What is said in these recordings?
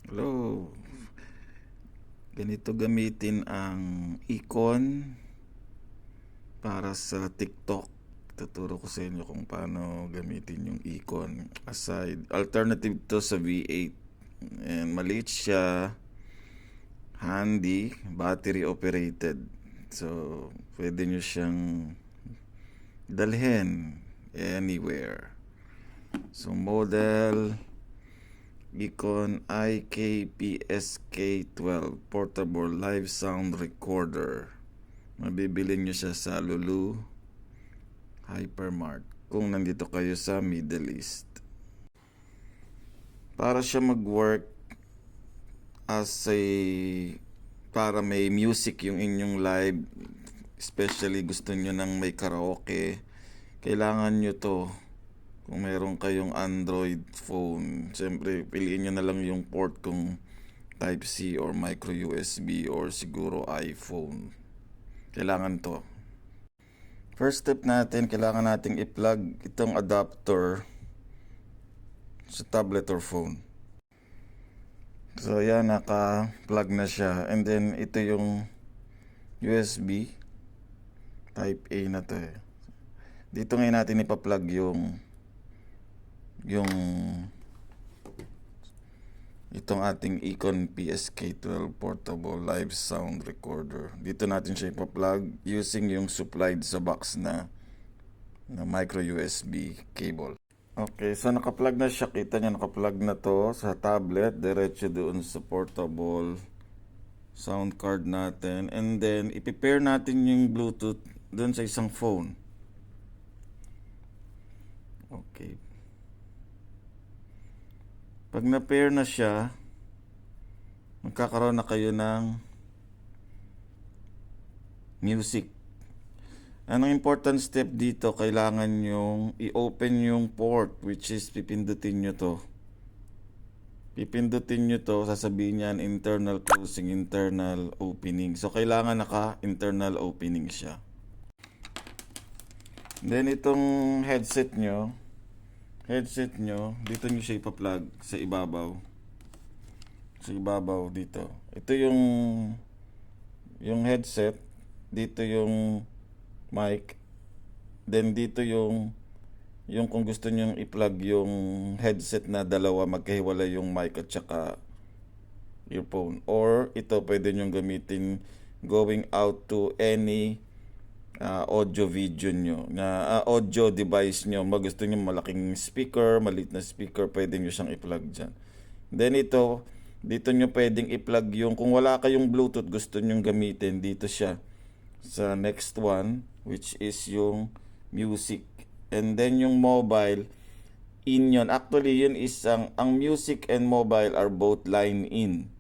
Hello. Ganito gamitin ang icon para sa TikTok. Tuturo ko sa inyo kung paano gamitin yung icon. Alternative to sa V8. And maliit siya, handy, battery operated. So, pwede nyo siyang dalhin anywhere. So, model Icon IKPSK12 Portable Live Sound Recorder. Mabibili nyo siya sa Lulu Hypermart kung nandito kayo sa Middle East. Para siya mag-work as a para may music yung inyong live, especially gusto nyo ng may karaoke, kailangan nyo to. Kung meron kayong Android phone, siyempre piliin nyo na lang yung port kung Type-C or micro USB or siguro iPhone. Kailangan to. First step natin, kailangan nating i-plug itong adapter sa tablet or phone. So yan, naka-plug na siya. And then ito yung USB Type-A na to eh. Dito ngayon natin ipa-plug itong ating Icon PSK12 Portable Live Sound Recorder. Dito natin siya ipa-plug using yung supplied sa box na micro USB cable. Okay, so naka-plug na siya. Kita nyo, naka-plug na to sa tablet. Diretso doon sa portable sound card natin. And then, ipi-pair natin yung Bluetooth doon sa isang phone. Okay. Pag na-pair na siya, magkakaroon na kayo ng music. Anong important step dito? Kailangan yung i-open yung port, which is pipindutin nyo to. Pipindutin nyo to, sasabihin yan internal closing, internal opening. So, kailangan naka-internal opening siya. Then, itong headset nyo, dito nyo siya ipa-plug sa ibabaw. Sa ibabaw dito. Ito yung headset, dito yung mic, then dito yung kung gusto nyo i-plug yung headset na dalawa, magkahiwalay yung mic at saka earphone. Or ito pwede nyo gamitin going out to any audio video nyo na audio device nyo. Gusto nyo malaking speaker, maliit na speaker, pwede nyo siyang i-plug dyan. Then dito nyo pwedeng i-plug yung, kung wala kayong Bluetooth gusto nyo gamitin, dito siya sa next one, which is yung music. And then yung mobile, in yun. Actually, yun is ang music and mobile are both line in.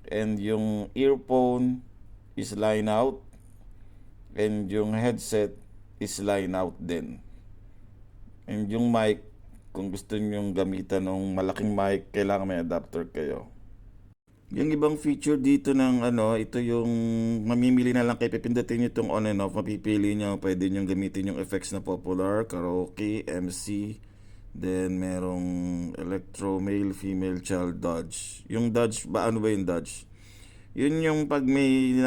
And yung earphone is line out. And yung headset is line out din. And yung mic, kung gusto nyong gamitan ng malaking mic, kailangan may adapter kayo. Yung ibang feature dito ng ito yung mamimili na lang kayo, pipindutin nyo itong on and off, mapipili nyo, pwede nyo gamitin yung effects na popular, karaoke, MC, then merong electro, male, female, child, dodge. Yung dodge, ano ba yung dodge? Yun yung pag may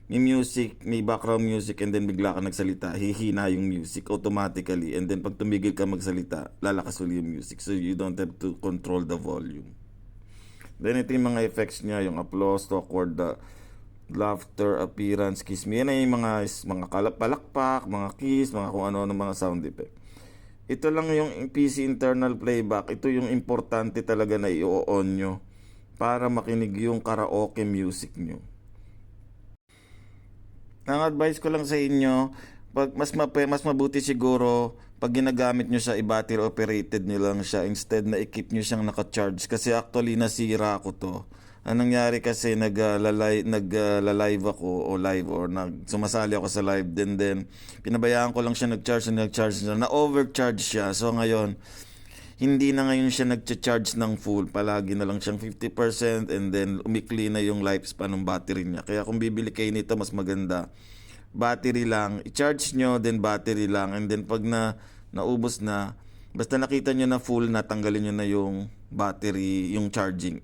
music, may background music, and then bigla ka nagsalita, hihina yung music automatically, and then pag tumigil ka magsalita, lalakas ulit yung music, so you don't have to control the volume. Then ito yung mga effects niya, yung applause, awkward, laughter, appearance, kiss me. Yan ay yung mga palakpak, mga kiss, mga kung ano-ano mga sound effect. Ito lang yung PC internal playback. Ito yung importante talaga na i-on nyo para makinig yung karaoke music nyo. Ang advice ko lang sa inyo, mas mabuti siguro pag ginagamit nyo siya, i-battery operated nyo lang siya instead na i-keep nyo siyang naka-charge. Kasi actually nasira ko to. Anong nangyari kasi nag-live ako o live or sumasali ako sa live, then pinabayaan ko lang siya nag-charge na overcharge siya. So ngayon, hindi na ngayon siya nag-charge ng full, palagi na lang siyang 50% and then umikli na yung lifespan ng battery niya. Kaya kung bibili kayo nito, mas maganda battery lang, i-charge nyo, then battery lang, and then pag naubos na, Basta nakita nyo na full na, tanggalin nyo na yung battery, yung charging.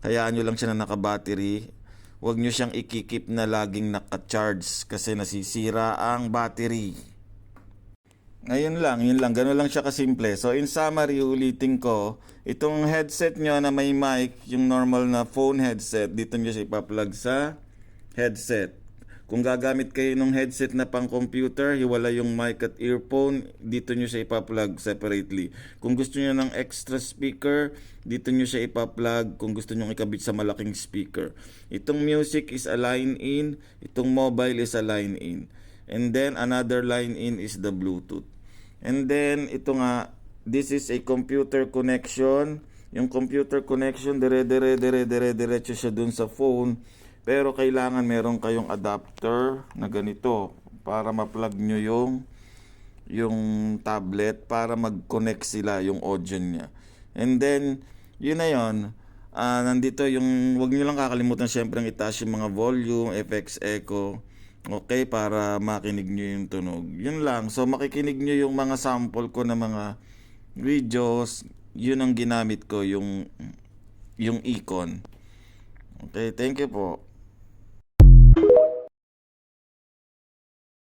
Hayaan nyo lang siya na naka-battery. Huwag nyo siyang ikikip na laging naka-charge kasi nasisira ang battery. Ngayon lang, yun lang. Ganun lang siya kasimple. So in summary, ulitin ko, itong headset nyo na may mic, yung normal na phone headset, dito nyo siya ipa-plug sa headset. Kung gagamit kayo ng headset na pang computer, hiwala yung mic at earphone, dito nyo siya ipa-plug separately. Kung gusto nyo ng extra speaker, dito nyo siya ipa-plug kung gusto nyo ikabit sa malaking speaker. Itong music is a line in, itong mobile is a line in. And then another line in is the Bluetooth. And then ito nga, this is a computer connection. Yung computer connection, diretso siya dun sa phone. Pero kailangan meron kayong adapter na ganito para ma-plug nyo yung tablet para mag-connect sila yung audio niya. And then, yun na yun. Nandito yung, wag nyo lang kakalimutan syempre itaas yung mga volume, effects, echo. Okay, para makinig nyo yung tunog. Yun lang. So, makikinig nyo yung mga sample ko na mga videos. Yun ang ginamit ko, yung icon. Okay, thank you po.